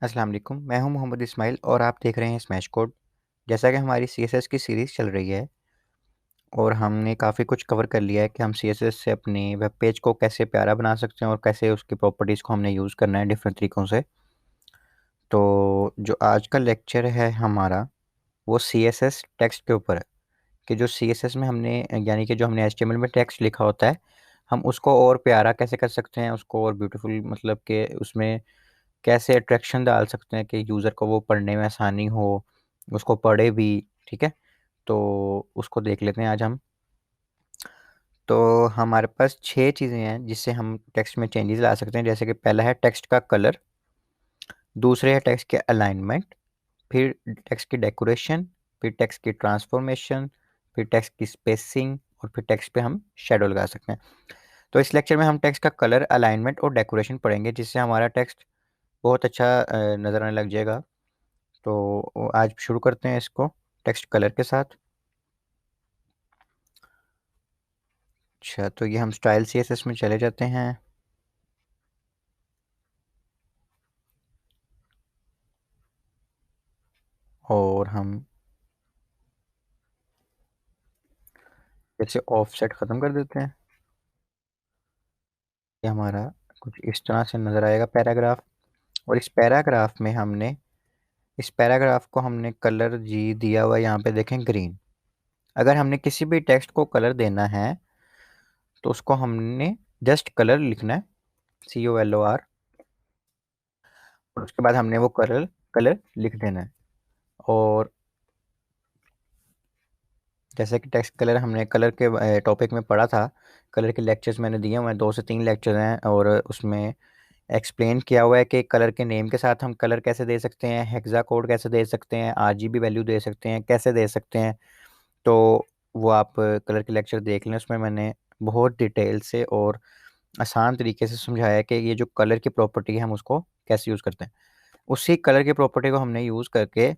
अस्सलाम वालेकुम, मैं हूं मोहम्मद इस्माइल और आप देख रहे हैं स्मैश कोड। जैसा कि हमारी सीएसएस की सीरीज़ चल रही है और हमने काफ़ी कुछ कवर कर लिया है कि हम सीएसएस से अपने वेब पेज को कैसे प्यारा बना सकते हैं और कैसे उसकी प्रॉपर्टीज़ को हमने यूज़ करना है डिफरेंट तरीक़ों से। तो जो आज का लेक्चर है हमारा, वो सीएसएस टेक्स्ट के ऊपर है कि जो सीएसएस में हमने यानी कि जो हमने एचटीएमएल में टेक्स्ट लिखा होता है, हम उसको और प्यारा कैसे कर सकते हैं, उसको और ब्यूटीफुल मतलब कि उसमें कैसे अट्रैक्शन डाल सकते हैं कि यूज़र को वो पढ़ने में आसानी हो, उसको पढ़े भी, ठीक है? तो उसको देख लेते हैं आज हम। तो हमारे पास 6 चीज़ें हैं जिससे हम टेक्स्ट में चेंजेस ला सकते हैं, जैसे कि पहला है टेक्स्ट का कलर, दूसरे है टेक्स्ट के अलाइनमेंट, फिर टेक्स्ट की डेकोरेशन, फिर टेक्स्ट की ट्रांसफॉर्मेशन, फिर टेक्स्ट की स्पेसिंग और फिर टेक्स्ट पे हम शैडो लगा सकते हैं। तो इस लेक्चर में हम टेक्स्ट का कलर, अलाइनमेंट और डेकोरेशन पढ़ेंगे, जिससे हमारा टेक्स्ट बहुत अच्छा नज़र आने लग जाएगा। तो आज शुरू करते हैं इसको टेक्स्ट कलर के साथ। अच्छा, तो ये हम स्टाइल सीएसएस में चले जाते हैं और हम जैसे ऑफसेट ख़त्म कर देते हैं। ये हमारा कुछ इस तरह से नज़र आएगा पैराग्राफ। और इस पैराग्राफ को हमने कलर जी दिया हुआ है, यहाँ पे देखें ग्रीन। अगर हमने किसी भी टेक्स्ट को कलर देना है तो उसको हमने जस्ट कलर लिखना है, COLOR, और उसके बाद हमने वो कलर कलर लिख देना है। और जैसे कि टेक्स्ट कलर हमने कलर के टॉपिक में पढ़ा था, कलर के लेक्चर्स मैंने दिए हुए हैं, 2 से 3 लेक्चर हैं और उसमें एक्सप्लेन किया हुआ है कि कलर के नेम के साथ हम कलर कैसे दे सकते हैं, हेक्सा कोड कैसे दे सकते हैं, RGB वैल्यू दे सकते हैं, कैसे दे सकते हैं। तो वो आप कलर के लेक्चर देख लें, उसमें मैंने बहुत डिटेल से और आसान तरीके से समझाया है कि ये जो कलर की प्रॉपर्टी है हम उसको कैसे यूज़ करते हैं। उसी कलर की प्रॉपर्टी को हमने यूज़ करके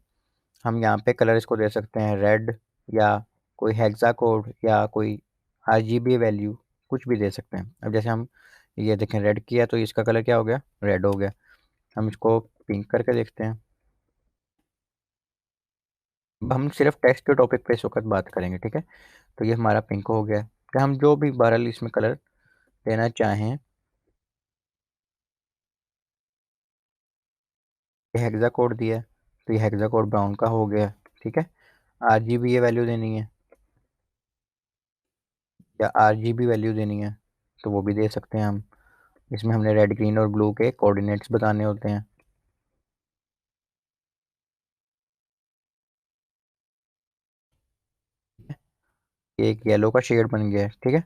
हम यहाँ पे कलर इसको दे सकते हैं रेड, या कोई हेक्सा कोड, या कोई RGB वैल्यू, कुछ भी दे सकते हैं। अब जैसे हम ये देखें रेड किया तो इसका कलर क्या हो गया, रेड हो गया। हम इसको पिंक करके देखते हैं। अब हम सिर्फ टेक्स्ट के टॉपिक पे इस वक्त बात करेंगे, ठीक है? तो ये हमारा पिंक हो गया कि हम जो भी बहरहाल इसमें कलर देना चाहें। ये हेक्सा कोड दिया है तो ये हेक्सा कोड ब्राउन का हो गया, ठीक है? RGB ये वैल्यू देनी है या RGB वैल्यू देनी है तो वो भी दे सकते हैं हम। इसमें हमने रेड, ग्रीन और ब्लू के कोऑर्डिनेट्स बताने होते हैं। ये एक येलो का शेड बन गया है, ठीक है?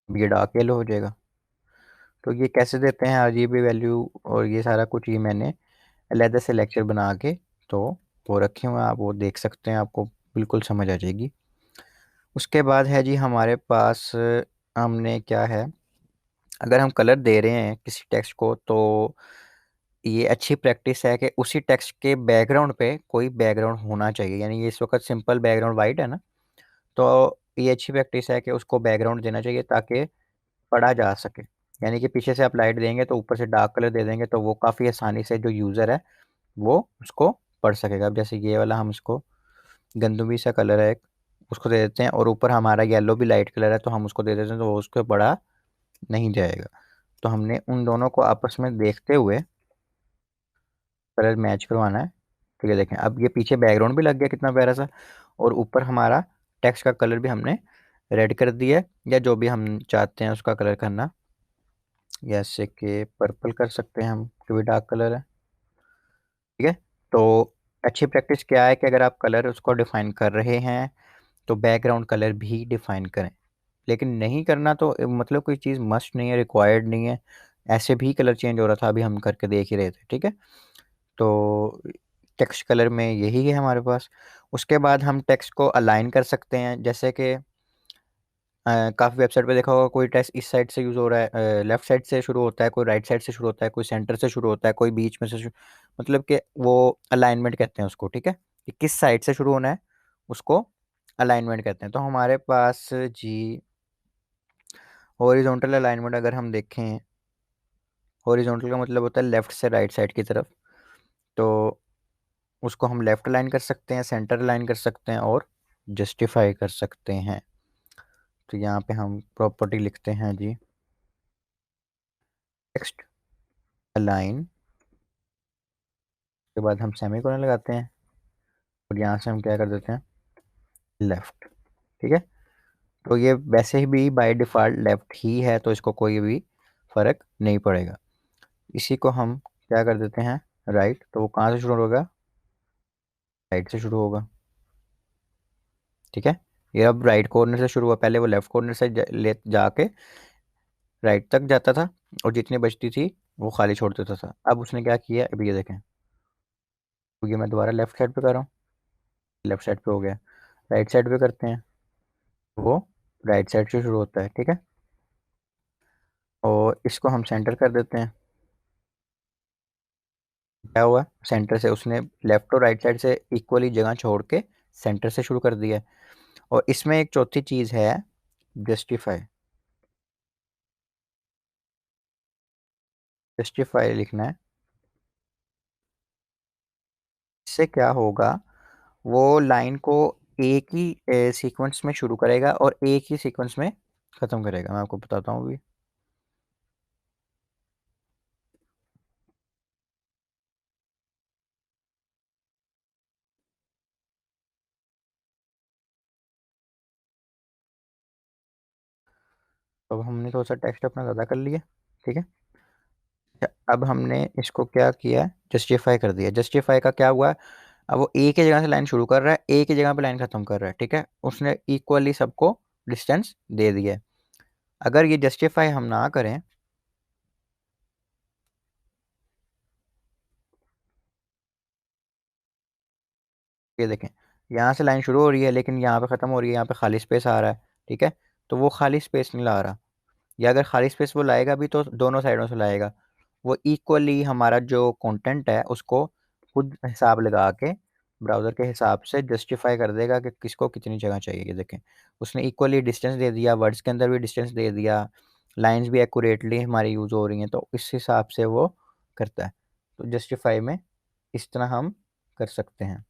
अब ये डार्क येलो हो जाएगा। तो ये कैसे देते हैं RGB वैल्यू और ये सारा कुछ, ये मैंने अलहदा से लेक्चर बना के तो वो रखे हुए हैं, आप वो देख सकते हैं, आपको बिल्कुल समझ आ जाएगी। उसके बाद है जी हमारे पास, हमने क्या है, अगर हम कलर दे रहे हैं किसी टेक्स्ट को तो ये अच्छी प्रैक्टिस है कि उसी टेक्स्ट के बैकग्राउंड पे कोई बैकग्राउंड होना चाहिए। यानी ये इस वक्त सिंपल बैकग्राउंड वाइट है ना, तो ये अच्छी प्रैक्टिस है कि उसको बैकग्राउंड देना चाहिए ताकि पढ़ा जा सके। यानी कि पीछे से आप लाइट देंगे तो ऊपर से डार्क कलर दे देंगे तो वो काफ़ी आसानी से जो यूज़र है वो उसको पढ़ सकेगा। अब जैसे ये वाला हम इसको गंदुमी सा कलर है एक, उसको दे देते हैं और ऊपर हमारा येलो भी लाइट कलर है तो हम उसको दे देते हैं तो वो उसको पढ़ा नहीं जाएगा। तो हमने उन दोनों को आपस में देखते हुए कलर मैच करवाना है। ठीक है, देखें अब ये पीछे बैकग्राउंड भी लग गया कितना प्यारा सा, और ऊपर हमारा टेक्स्ट का कलर भी हमने रेड कर दिया है, या जो भी हम चाहते हैं उसका कलर करना। जैसे कि पर्पल कर सकते हैं हम, जो भी डार्क कलर है, ठीक है? तो अच्छी प्रैक्टिस क्या है कि अगर आप कलर उसको डिफाइन कर रहे हैं तो बैकग्राउंड कलर भी डिफाइन करें। लेकिन नहीं करना तो मतलब कोई चीज़ मस्ट नहीं है, रिक्वायर्ड नहीं है। ऐसे भी कलर चेंज हो रहा था, अभी हम करके देख ही रहे थे, ठीक है? तो टेक्स्ट कलर में यही है हमारे पास। उसके बाद हम टेक्स्ट को अलाइन कर सकते हैं, जैसे कि काफ़ी वेबसाइट पे देखा होगा, कोई टेक्स्ट इस साइड से यूज़ हो रहा है, लेफ्ट साइड से शुरू होता है, कोई राइट साइड से शुरू होता है, कोई सेंटर से शुरू होता है, कोई बीच में से मतलब कि वो अलाइनमेंट कहते हैं उसको, ठीक है? कि किस साइड से शुरू होना है उसको अलाइनमेंट कहते हैं। तो हमारे पास जी हॉरिजॉन्टल अलाइनमेंट अगर हम देखें हॉरिजॉन्टल का मतलब होता है लेफ्ट से राइट साइड की तरफ। तो उसको हम लेफ्ट लाइन कर सकते हैं, सेंटर लाइन कर सकते हैं और जस्टिफाई कर सकते हैं। तो यहाँ पे हम प्रॉपर्टी लिखते हैं जी, टेक्स्ट अलाइन के बाद हम सेमीकोलन लगाते हैं और यहाँ से हम क्या कर देते हैं, लेफ्ट। ठीक है, तो ये वैसे ही भी बाय डिफ़ॉल्ट लेफ्ट ही है, तो इसको कोई भी फर्क नहीं पड़ेगा। इसी को हम क्या कर देते हैं, राइट। तो वो कहाँ से शुरू होगा, राइट से शुरू होगा। ठीक है, ये अब राइट कॉर्नर से शुरू हुआ, पहले वो लेफ्ट कॉर्नर से ले जाके राइट तक जाता था और जितनी बचती थी वो खाली छोड़ देता था। अब उसने क्या किया, अब ये देखें, तो ये मैं दोबारा लेफ्ट साइड पे कर रहा हूँ, लेफ्ट साइड पे हो गया। राइट साइड पे करते हैं, वो राइट साइड से शुरू होता है। ठीक है, और इसको हम सेंटर कर देते हैं। क्या हुआ, सेंटर से उसने लेफ्ट और राइट साइड से इक्वली जगह छोड़ के सेंटर से शुरू कर दिया है। और इसमें एक चौथी चीज़ है, जस्टिफाई। जस्टिफाई लिखना है। इससे क्या होगा, वो लाइन को एक ही सीक्वेंस में शुरू करेगा और एक ही सीक्वेंस में ख़त्म करेगा। मैं आपको बताता हूँ अभी। तो हमने थोड़ा सा टेक्स्ट अपना ज़्यादा कर लिया। ठीक है, अब हमने इसको क्या किया, जस्टिफाई कर दिया। जस्टिफाई का क्या हुआ, अब वो एक ही जगह से लाइन शुरू कर रहा है, एक ही जगह पे लाइन खत्म कर रहा है। ठीक है, उसने इक्वली सबको डिस्टेंस दे दिया है। अगर ये जस्टिफाई हम ना करें, ये देखें, यहाँ से लाइन शुरू हो रही है लेकिन यहाँ पे ख़त्म हो रही है, यहाँ पे खाली स्पेस आ रहा है। ठीक है, तो वो खाली स्पेस नहीं ला रहा, या अगर खाली स्पेस वो लाएगा भी तो दोनों साइडों से लाएगा। वो इक्वली हमारा जो कंटेंट है उसको खुद हिसाब लगा के ब्राउज़र के हिसाब से जस्टिफाई कर देगा कि किसको कितनी जगह चाहिए। ये देखें, उसने इक्वली डिस्टेंस दे दिया, वर्ड्स के अंदर भी डिस्टेंस दे दिया, लाइंस भी एक्यूरेटली हमारी यूज़ हो रही हैं, तो इस हिसाब से वो करता है। तो जस्टिफाई में इस तरह हम कर सकते हैं।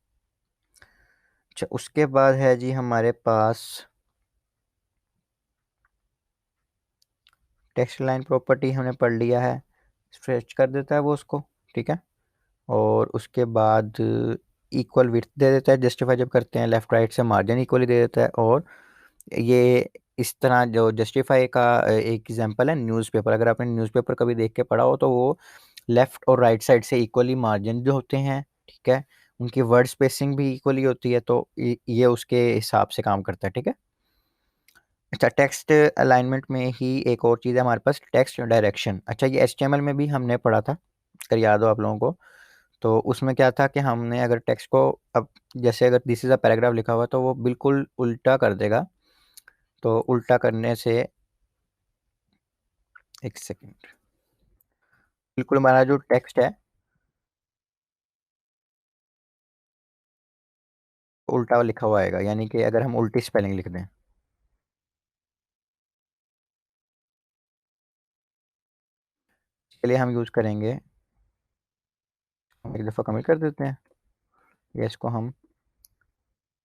अच्छा, उसके बाद है जी हमारे पास टेक्स्ट लाइन प्रॉपर्टी, हमने पढ़ लिया है, स्ट्रेच कर देता है वो उसको। ठीक है, और उसके बाद इक्वल विड्थ दे देता है, जस्टिफाई जब करते हैं लेफ्ट राइट से मार्जिन इक्वली दे देता है। और ये इस तरह जो जस्टिफाई का एक एग्जांपल है न्यूज़पेपर। अगर आपने न्यूज़पेपर कभी देख के पढ़ा हो तो वो लेफ्ट और राइट साइड से इक्वली मार्जिन जो होते हैं, ठीक है, उनकी वर्ड स्पेसिंग भी इक्वली होती है, तो ये उसके हिसाब से काम करता है। ठीक है, अच्छा, टेक्स्ट अलाइनमेंट में ही एक और चीज़ है हमारे पास, टेक्स्ट डायरेक्शन। अच्छा, ये एचटीएमएल में भी हमने पढ़ा था, अगर याद हो आप लोगों को। तो उसमें क्या था कि हमने अगर टेक्स्ट को, अब जैसे अगर दिस इज़ अ पैराग्राफ लिखा हुआ है तो वो बिल्कुल उल्टा कर देगा। तो उल्टा करने से, एक सेकेंड, बिल्कुल हमारा जो टेक्स्ट है उल्टा लिखा हुआ आएगा, यानी कि अगर हम उल्टी स्पेलिंग लिख दें। इसके लिए हम यूज़ करेंगे, हम एक दफ़ा कमिट कर देते हैं, या इसको हम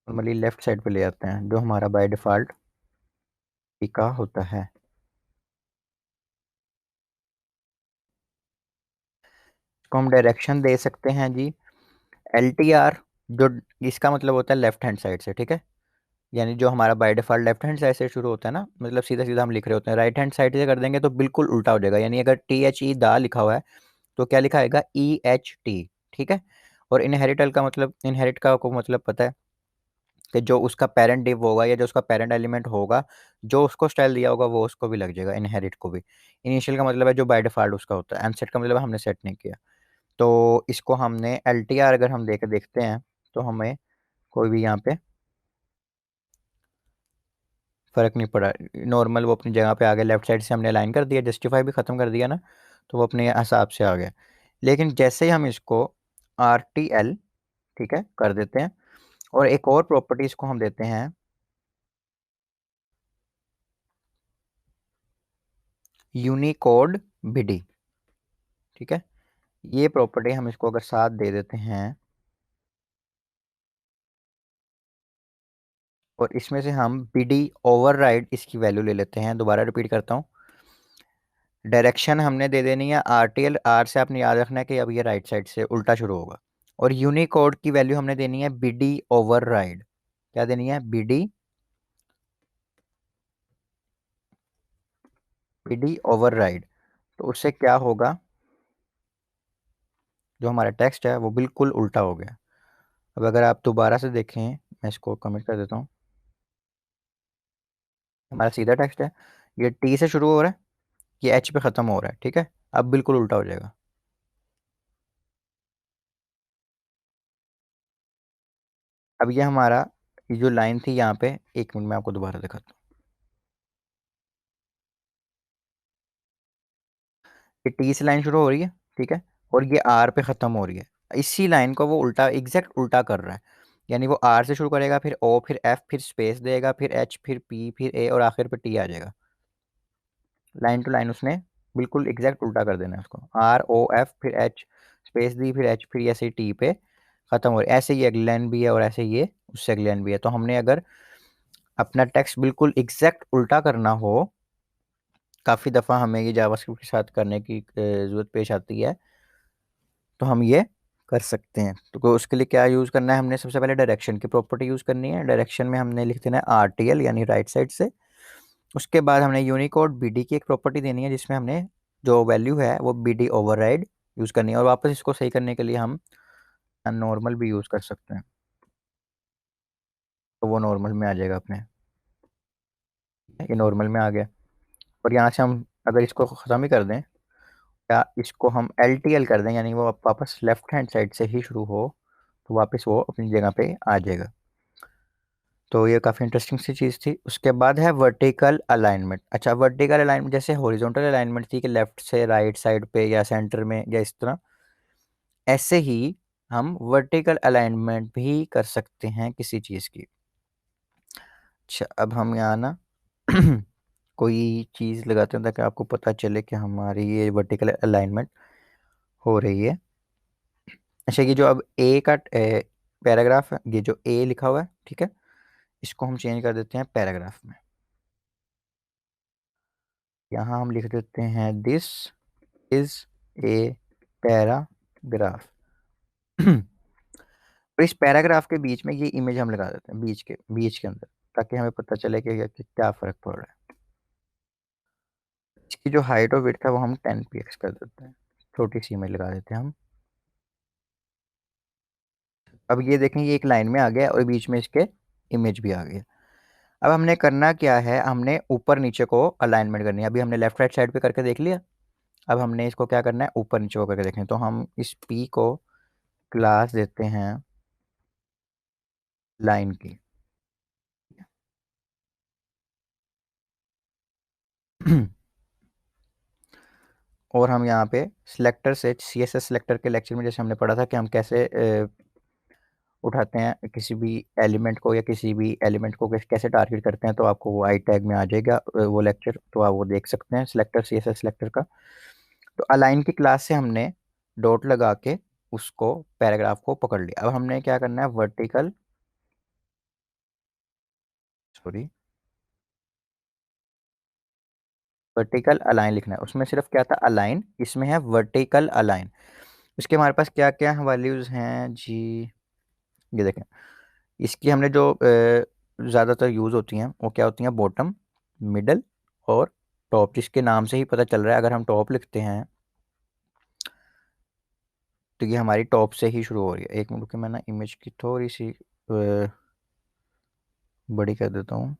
नॉर्मली लेफ़्ट साइड पे ले आते हैं जो हमारा बाय डिफ़ॉल्ट टिका होता है। इसको हम डायरेक्शन दे सकते हैं जी, एल टी आर, जो इसका मतलब होता है लेफ्ट हैंड साइड से। ठीक है, यानी जो हमारा by default left hand side से शुरू होता है ना, मतलब सीधा सीधा हम लिख रहे होते हैं, राइट हैंड साइड से कर देंगे तो बिल्कुल उल्टा हो जाएगा। यानी अगर टी एच ई दा लिखा हुआ है तो क्या लिखा आएगा, ई एच टी। ठीक है, और इनहेरिटल का मतलब, इनहेरिट का को मतलब पता है कि जो उसका पेरेंट डिव होगा या जो उसका पेरेंट एलिमेंट होगा, जो उसको स्टाइल दिया होगा वो उसको भी लग जाएगा, इनहेरिट को भी। इनिशियल का मतलब है जो बाय डिफ़ॉल्ट उसका होता है, अनसेट का मतलब हमने सेट नहीं किया। तो इसको हमने एल टी आर अगर हम देखते हैं तो हमें कोई भी यहाँ पे फ़र्क नहीं पड़ा, नॉर्मल वो अपनी जगह पे आ गया। लेफ्ट साइड से हमने अलाइन कर दिया, जस्टिफाई भी ख़त्म कर दिया ना, तो वो अपने हिसाब से आ गया। लेकिन जैसे ही हम इसको आर टी एल, ठीक है, कर देते हैं, और एक और प्रॉपर्टी इसको हम देते हैं, यूनिकोड बिडी। ठीक है, ये प्रॉपर्टी हम इसको अगर साथ दे देते हैं और इसमें से हम बी डी ओवरराइड इसकी वैल्यू ले लेते हैं, दोबारा रिपीट करता हूँ। डायरेक्शन हमने दे देनी है आर टी एल, आर से आपने याद रखना है कि अब ये राइट साइड से उल्टा शुरू होगा। और यूनिकोड की वैल्यू हमने देनी है बी डी ओवरराइड। क्या देनी है? B D override. तो उससे क्या होगा, जो हमारा टेक्स्ट है वो बिल्कुल उल्टा हो गया। अब अगर आप दोबारा से देखें, मैं इसको कमेंट कर देता हूँ। हमारा सीधा टेक्स्ट है, ये टी से शुरू हो रहा है, ये एच पे ख़त्म हो रहा है, ठीक है। अब बिल्कुल उल्टा हो जाएगा। अब ये हमारा, ये जो लाइन थी यहाँ पे, एक मिनट में आपको दोबारा दिखाता हूँ। ये टी से लाइन शुरू हो रही है, ठीक है, और ये आर पे ख़त्म हो रही है। इसी लाइन को वो उल्टा, एग्जैक्ट उल्टा कर रहा है। यानी वो आर से शुरू करेगा, फिर ओ, फिर एफ, फिर स्पेस देगा, फिर एच, फिर पी, फिर ए, और आखिर पे टी आ जाएगा। लाइन टू लाइन उसने बिल्कुल एग्जैक्ट उल्टा कर देना है उसको। आर ओ एफ, फिर एच, स्पेस दी, फिर एच, फिर ऐसे टी पे ख़त्म हो रही है। ऐसे ही अगली लाइन भी है और ऐसे ये उससे अगली लाइन भी है। तो हमने अगर अपना टेक्स्ट बिल्कुल एग्जैक्ट उल्टा करना हो, काफ़ी दफ़ा हमें ये जावास्क्रिप्ट के साथ करने की ज़रूरत पेश आती है, तो हम ये कर सकते हैं। तो उसके लिए क्या यूज़ करना है, हमने सबसे पहले डायरेक्शन की प्रॉपर्टी यूज़ करनी है। डायरेक्शन में हमने लिख देना है आर टी एल, यानी राइट साइड से। उसके बाद हमने यूनिकोड बी डी की एक प्रॉपर्टी देनी है, जिसमें हमने जो वैल्यू है वो बी डी ओवरराइड यूज़ करनी है। और वापस इसको सही करने के लिए हम नॉर्मल भी यूज़ कर सकते हैं, तो वो नॉर्मल में आ जाएगा अपने। ये नॉर्मल में आ गया। और यहाँ से हम अगर इसको ख़त्म ही कर दें, या इसको हम एल टी एल कर दें, यानी वो वापस लेफ्ट हैंड साइड से ही शुरू हो, तो वापस वो अपनी जगह पे आ जाएगा। तो ये काफ़ी इंटरेस्टिंग सी चीज़ थी। उसके बाद है वर्टिकल अलाइनमेंट। अच्छा, वर्टिकल अलाइनमेंट जैसे हॉरिजॉन्टल अलाइनमेंट थी कि लेफ्ट से राइट साइड पे या सेंटर में या इस तरह, ऐसे ही हम वर्टिकल अलाइनमेंट भी कर सकते हैं किसी चीज़ की। अच्छा, अब हम यहाँ ना कोई चीज़ लगाते हैं ताकि आपको पता चले कि हमारी ये वर्टिकल अलाइनमेंट हो रही है। अच्छा, ये जो अब ए का पैराग्राफ है, ये जो ए लिखा हुआ है, ठीक है, इसको हम चेंज कर देते हैं पैराग्राफ में। यहाँ हम लिख देते हैं दिस इज ए पैराग्राफ। और इस पैराग्राफ के बीच में ये इमेज हम लगा देते हैं, बीच के अंदर, ताकि हमें पता चले कि क्या फ़र्क पड़ रहा है। इसकी जो हाइट और विड्थ है वो हम 10 px कर देते हैं, छोटी सी इमेज लगा देते हैं हम। अब ये देखें, ये एक लाइन में आ गया और बीच में इसके इमेज भी आ गई। अब हमने करना क्या है, हमने ऊपर नीचे को अलाइनमेंट करनी है। अभी हमने लेफ्ट राइट साइड पे करके देख लिया। अब हमने इसको क्या करना है, ऊपर नीचे को करके देखें। तो हम इस पी को क्लास देते हैं लाइन की। और हम यहाँ पे सिलेक्टर से, सी एस एस सिलेक्टर के लेक्चर में जैसे हमने पढ़ा था कि हम कैसे उठाते हैं किसी भी एलिमेंट को, या किसी भी एलिमेंट को कैसे टारगेट करते हैं, तो आपको वो आई टैग में आ जाएगा वो लेक्चर, तो आप वो देख सकते हैं selector, C S S selector का। तो अलाइन की क्लास से हमने डॉट लगा के उसको, पैराग्राफ को पकड़ लिया। अब हमने क्या करना है, वर्टिकल, सॉरी, वर्टिकल अलाइन लिखना है। उसमें सिर्फ क्या था, अलाइन, इसमें है वर्टिकल अलाइन। इसके हमारे पास क्या क्या वैल्यूज़ हैं जी, ये देखें। इसकी हमने जो ज़्यादातर यूज़ होती हैं वो क्या होती हैं, बॉटम, मिडल और टॉप। जिसके नाम से ही पता चल रहा है, अगर हम टॉप लिखते हैं तो ये हमारी टॉप से ही शुरू हो रही है। एक मिनट की मैं ना इमेज की थोड़ी सी बड़ी कर देता हूँ,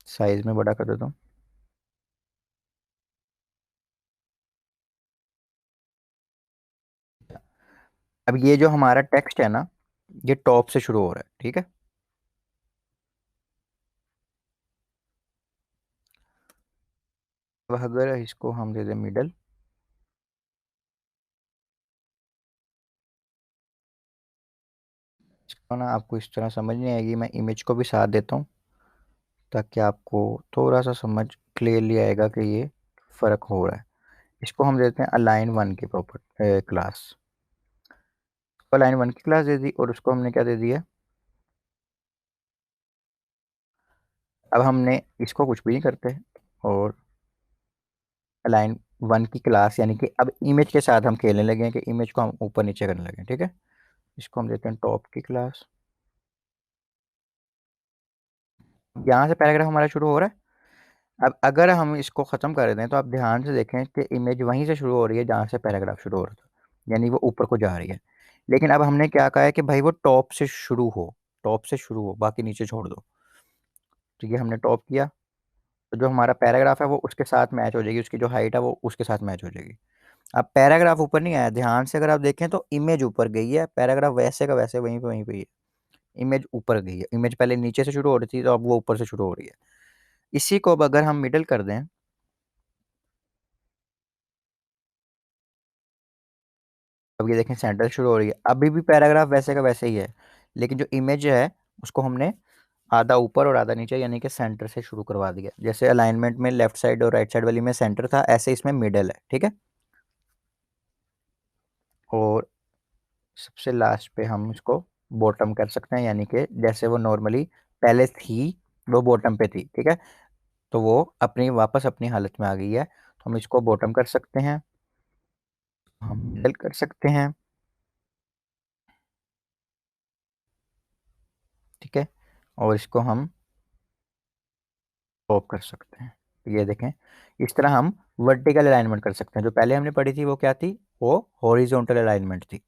साइज़ में बड़ा कर देता हूँ। अब ये जो हमारा टेक्स्ट है ना, ये टॉप से शुरू हो रहा है, ठीक है। अब अगर इसको हम दे दें मिडल, इसको ना आपको इस तरह समझ नहीं आएगी, मैं इमेज को भी साथ देता हूँ ताकि आपको थोड़ा सा समझ क्लियरली आएगा कि ये फ़र्क हो रहा है। इसको हम देते हैं अलाइन वन की प्रॉपर्टी क्लास। अलाइन वन की क्लास दे दी और उसको हमने क्या दे दिया, अब हमने इसको कुछ भी नहीं करते और अलाइन वन की क्लास यानी कि अब इमेज के साथ हम खेलने लगे हैं कि इमेज को हम ऊपर नीचे करने लगे हैं, ठीक है। इसको हम देते हैं टॉप की क्लास। यहाँ से पैराग्राफ हमारा शुरू हो रहा है। अब अगर हम इसको ख़त्म कर दें तो आप ध्यान से देखें कि इमेज वहीं से शुरू हो रही है जहाँ से पैराग्राफ शुरू हो रहा था, यानी वो ऊपर को जा रही है। लेकिन अब हमने क्या कहा है कि भाई वो टॉप से शुरू हो, टॉप से शुरू हो, बाकी नीचे छोड़ दो। तो ये हमने टॉप किया, तो जो हमारा पैराग्राफ है वो उसके साथ मैच हो जाएगी, उसकी जो हाइट है वो उसके साथ मैच हो जाएगी। अब पैराग्राफ ऊपर नहीं आया, ध्यान से अगर आप देखें तो इमेज ऊपर गई है, पैराग्राफ वैसे का वैसे वहीं पे ही है। इमेज ऊपर गई है, इमेज पहले नीचे से शुरू हो रही थी तो अब वो ऊपर से शुरू हो रही है। इसी को अब अगर हम मिडल कर दें, अब ये देखें सेंटर शुरू हो रही है, अभी भी पैराग्राफ वैसे का वैसे ही है, लेकिन जो इमेज है उसको हमने आधा ऊपर और आधा नीचे यानी कि सेंटर से शुरू करवा दिया। जैसे अलाइनमेंट में लेफ्ट साइड और राइट साइड वाली में सेंटर था, ऐसे इसमें मिडल है, ठीक है। और सबसे लास्ट पे हम इसको बॉटम कर सकते हैं, यानी कि जैसे वो नॉर्मली पहले थी वो बॉटम पे थी, ठीक है। तो वो अपनी वापस अपनी हालत में आ गई है, तो हम इसको बॉटम कर सकते हैं, हम मिडल कर सकते हैं, ठीक है। और इसको हम टॉप कर सकते हैं। तो ये देखें, इस तरह हम वर्टिकल अलाइनमेंट कर सकते हैं। जो पहले हमने पढ़ी थी वो क्या थी, वो हॉरिजॉन्टल अलाइनमेंट थी।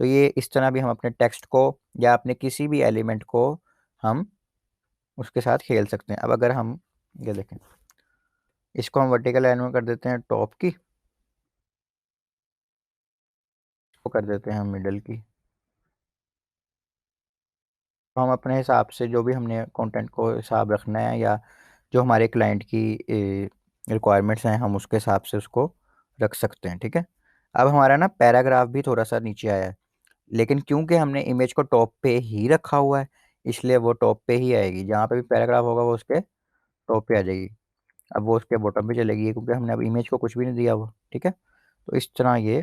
तो ये इस तरह भी हम अपने टेक्स्ट को या अपने किसी भी एलिमेंट को हम उसके साथ खेल सकते हैं। अब अगर हम ये देखें, इसको हम वर्टिकल अलाइनमेंट कर देते हैं टॉप की, इसको कर देते हैं हम मिडल की। तो हम अपने हिसाब से जो भी हमने कंटेंट को हिसाब रखना है या जो हमारे क्लाइंट की रिक्वायरमेंट्स हैं हम उसके हिसाब से उसको रख सकते हैं, ठीक है। अब हमारा ना पैराग्राफ भी थोड़ा सा नीचे आया है, लेकिन क्योंकि हमने इमेज को टॉप पे ही रखा हुआ है इसलिए वो टॉप पे ही आएगी। जहाँ पे भी पैराग्राफ होगा वो उसके टॉप पे आ जाएगी। अब वो उसके बॉटम पे चलेगी क्योंकि हमने अब इमेज को कुछ भी नहीं दिया हुआ, ठीक है। तो इस तरह ये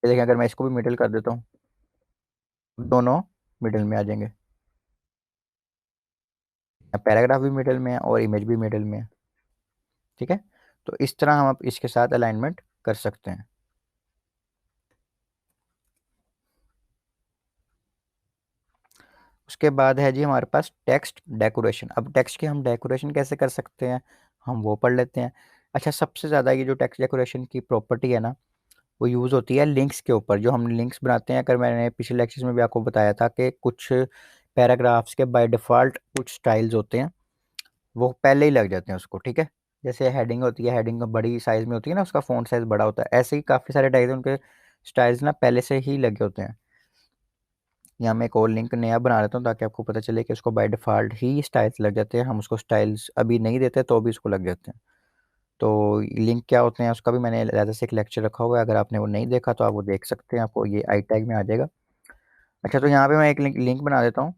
देखें, अगर मैं इसको भी मिडिल कर देता हूँ, दोनों मिडिल में आ जाएंगे। पैराग्राफ भी मिडिल में है और इमेज भी मिडिल में है, ठीक है। तो इस तरह हम अब इसके साथ अलाइनमेंट कर सकते हैं। उसके बाद है जी हमारे पास टेक्स्ट डेकोरेशन। अब टेक्स्ट की हम डेकोरेशन कैसे कर सकते हैं हम वो पढ़ लेते हैं। अच्छा, सबसे ज़्यादा ये जो टेक्स्ट डेकोरेशन की प्रॉपर्टी है ना, वो यूज़ होती है लिंक्स के ऊपर। जो हम लिंक्स बनाते हैं, अगर मैंने पिछले लेक्चर्स में भी आपको बताया था कि कुछ पैराग्राफ्स के बाय डिफ़ॉल्ट कुछ स्टाइल्स होते हैं, वो पहले ही लग जाते हैं उसको, ठीक है। जैसे हेडिंग होती है, हेडिंग बड़ी साइज़ में होती है ना, उसका फ़ॉन्ट साइज़ बड़ा होता है। ऐसे ही काफ़ी सारे टैग्स उनके स्टाइल्स ना पहले से ही लगे होते हैं। यहाँ मैं एक और लिंक नया बना लेता हूँ ताकि आपको पता चले कि उसको बाय डिफ़ॉल्ट ही स्टाइल्स लग जाते हैं। हम उसको स्टाइल्स अभी नहीं देते तो भी उसको लग जाते हैं। तो लिंक क्या होते हैं उसका भी मैंने अलग से एक लेक्चर रखा हुआ है, अगर आपने वो नहीं देखा तो आप वो देख सकते हैं, आपको ये आई टैग में आ जाएगा। अच्छा, तो यहाँ पे मैं एक लिंक बना देता हूँ,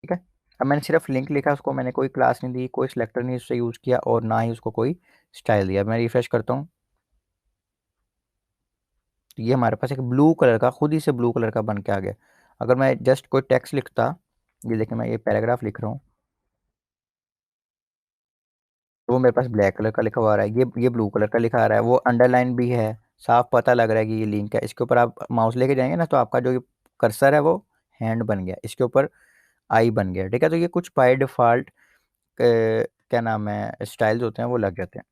ठीक है। अब मैंने सिर्फ लिंक लिखा, उसको मैंने कोई क्लास नहीं दी, कोई सिलेक्टर नहीं उससे यूज़ किया और ना ही उसको कोई स्टाइल दिया। मैं रिफ्रेश करता हूँ तो ये हमारे पास एक ब्लू कलर का, खुद ही से ब्लू कलर का बन के आ गया। अगर मैं जस्ट कोई टेक्स्ट लिखता, ये देखिए मैं ये पैराग्राफ लिख रहा हूँ, तो वो मेरे पास ब्लैक कलर का लिखा हुआ आ रहा है, ये ब्लू कलर का लिखा आ रहा है, वो अंडरलाइन भी है, साफ पता लग रहा है कि ये लिंक है। इसके ऊपर आप माउस लेके जाएंगे ना तो आपका जो कर्सर है वो हैंड बन गया, इसके ऊपर आई बन गया, ठीक है। तो ये कुछ बाय डिफ़ॉल्ट क्या नाम है स्टाइल्स होते हैं वो लग जाते हैं।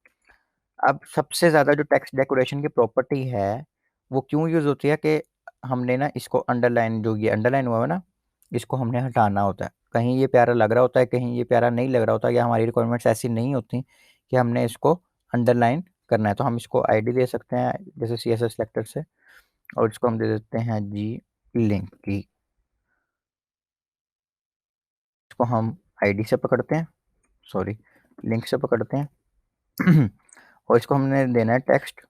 अब सबसे ज़्यादा जो टेक्स्ट डेकोरेशन की प्रॉपर्टी है वो क्यों यूज़ होती है कि हमने ना इसको अंडरलाइन, जो ये अंडरलाइन हुआ है ना, इसको हमने हटाना होता है। कहीं ये प्यारा लग रहा होता है, कहीं ये प्यारा नहीं लग रहा होता, या हमारी रिक्वायरमेंट्स ऐसी नहीं होती कि हमने इसको अंडरलाइन करना है। तो हम इसको आईडी दे सकते हैं जैसे सीएसएस सेलेक्टर से, और इसको हम दे देते हैं जी लिंक की। इसको हम आईडी से पकड़ते हैं, सॉरी लिंक से पकड़ते हैं और इसको हमने देना है टेक्स्ट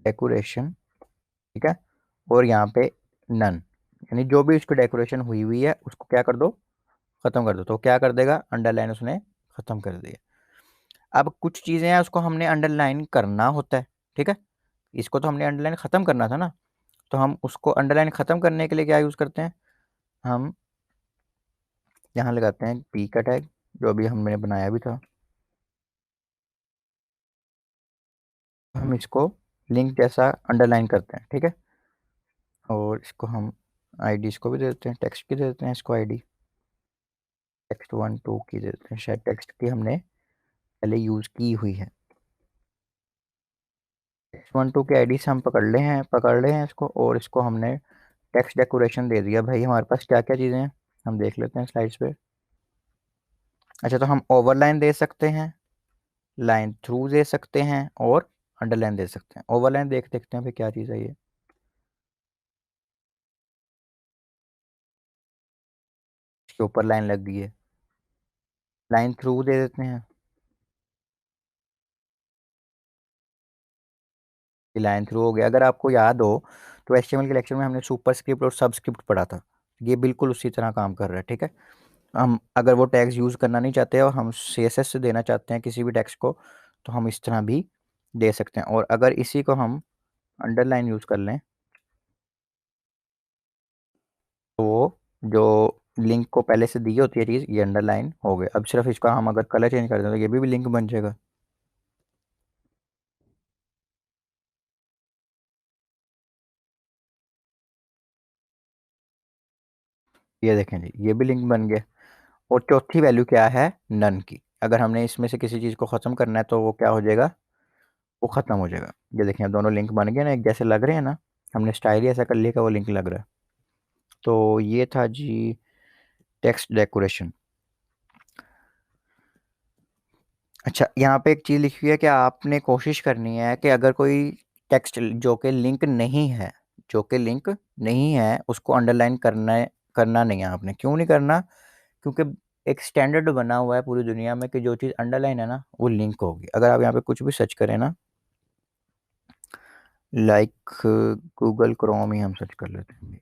डेकोरेशन, ठीक है। और यहाँ पे नन, यानी जो भी उसकी डेकोरेशन हुई हुई है उसको क्या कर दो, ख़त्म कर दो, तो क्या कर देगा, अंडरलाइन उसने ख़त्म कर दिया। अब कुछ चीज़ें हैं उसको हमने अंडरलाइन करना होता है, ठीक है, इसको तो हमने अंडरलाइन ख़त्म करना था ना, तो हम उसको अंडरलाइन ख़त्म करने के लिए क्या यूज़ करते हैं, हम यहाँ लगाते हैं पी का टैग, जो अभी हमने बनाया भी था। हम इसको लिंक जैसा अंडरलाइन करते हैं, ठीक है, और इसको हम आईडी इसको भी दे देते हैं, टेक्स्ट की दे देते हैं इसको आईडी, टेक्स्ट 1 2 की दे देते हैं, शायद टेक्स्ट की हमने पहले यूज़ की हुई है। टेक्स्ट 1 2 की आईडी से हम पकड़ ले हैं इसको, और इसको हमने टेक्स्ट डेकोरेशन दे दिया। भाई हमारे पास क्या क्या चीज़ें हैं, हम देख लेते हैं स्लाइड्स पे। अच्छा, तो हम ओवरलाइन दे सकते हैं, लाइन थ्रू दे सकते हैं, और अंडरलाइन दे सकते हैं। ओवरलाइन देखते हैं फिर क्या चीज़ है ये, इसके ऊपर लाइन लग गई है, लाइन थ्रू दे देते हैं, ये लाइन थ्रू हो गया। अगर आपको याद हो तो एचटीएमएल के लेक्चर में हमने सुपर स्क्रिप्ट और सब स्क्रिप्ट पढ़ा था, ये बिल्कुल उसी तरह काम कर रहा है, ठीक है। हम अगर वो टैग्स यूज़ करना नहीं चाहते और हम सीएसएस से देना चाहते हैं किसी भी टेक्स्ट को, तो हम इस तरह भी दे सकते हैं। और अगर इसी को हम अंडरलाइन यूज़ कर लें, तो वो जो लिंक को पहले से दी होती है चीज़, ये अंडरलाइन हो गया। अब सिर्फ इसका हम अगर कलर चेंज कर दें तो ये भी लिंक बन जाएगा। ये देखें जी, ये भी लिंक बन गया। और चौथी वैल्यू क्या है, नन की। अगर हमने इसमें से किसी चीज़ को ख़त्म करना है तो वो क्या हो जाएगा, वो ख़त्म हो जाएगा। ये देखें, अब दोनों लिंक बन गए ना, एक जैसे लग रहे हैं ना, हमने स्टाइल ही ऐसा कर लिया कि वो लिंक लग रहा है। तो ये था जी टेक्स्ट डेकोरेशन। अच्छा, यहाँ पे एक चीज़ लिखी हुई है कि आपने कोशिश करनी है कि अगर कोई टेक्स्ट जो कि लिंक नहीं है, उसको अंडरलाइन करना नहीं है आपने। क्यों नहीं करना, क्योंकि एक स्टैंडर्ड बना हुआ है पूरी दुनिया में कि जो चीज़ अंडरलाइन है ना वो लिंक होगी। अगर आप यहाँ पे कुछ भी सर्च करें ना, लाइक गूगल क्रोम ही हम सर्च कर लेते हैं,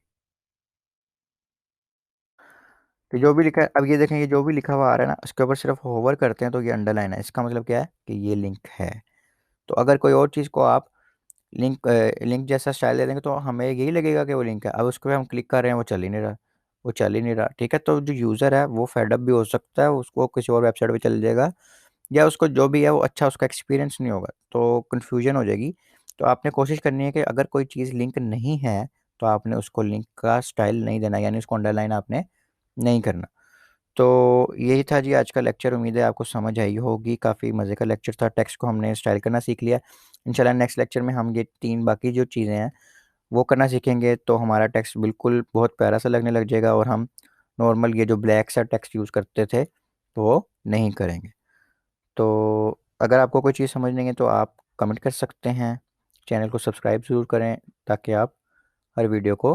तो जो भी लिखा है, अब ये देखें, ये जो भी लिखा हुआ आ रहा है ना, उसके ऊपर सिर्फ होवर करते हैं तो ये अंडरलाइन है। इसका मतलब क्या है कि ये लिंक है। तो अगर कोई और चीज़ को आप लिंक जैसा स्टाइल दे देंगे तो हमें यही लगेगा कि वो लिंक है। अब उस पर हम क्लिक कर रहे हैं, वो चल ही नहीं रहा, ठीक है। तो जो यूज़र है वो फेडअप भी हो सकता है, उसको किसी और वेबसाइट पे चल जाएगा, या उसको जो भी है वो अच्छा उसका एक्सपीरियंस नहीं होगा, तो कन्फ्यूजन हो जाएगी। तो आपने कोशिश करनी है कि अगर कोई चीज़ लिंक नहीं है तो आपने उसको लिंक का स्टाइल नहीं देना, यानी उसको अंडरलाइन आपने नहीं करना। तो यही था जी आज का लेक्चर। उम्मीद है आपको समझ आई होगी। काफ़ी मज़े का लेक्चर था। टेक्स्ट को हमने स्टाइल करना सीख लिया। इंशाल्लाह नेक्स्ट लेक्चर में हम ये 3 बाकी जो चीज़ें हैं वो करना सीखेंगे, तो हमारा टेक्स्ट बिल्कुल बहुत प्यारा सा लगने लग जाएगा, और हम नॉर्मल ये जो ब्लैक सा टेक्स्ट यूज़ करते थे तो वो नहीं करेंगे। तो अगर आपको कोई चीज़ समझ नहीं है तो आप कमेंट कर सकते हैं। चैनल को सब्सक्राइब ज़रूर करें ताकि आप हर वीडियो को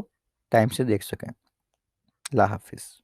टाइम से देख सकें। अल्लाह हाफ़िज़।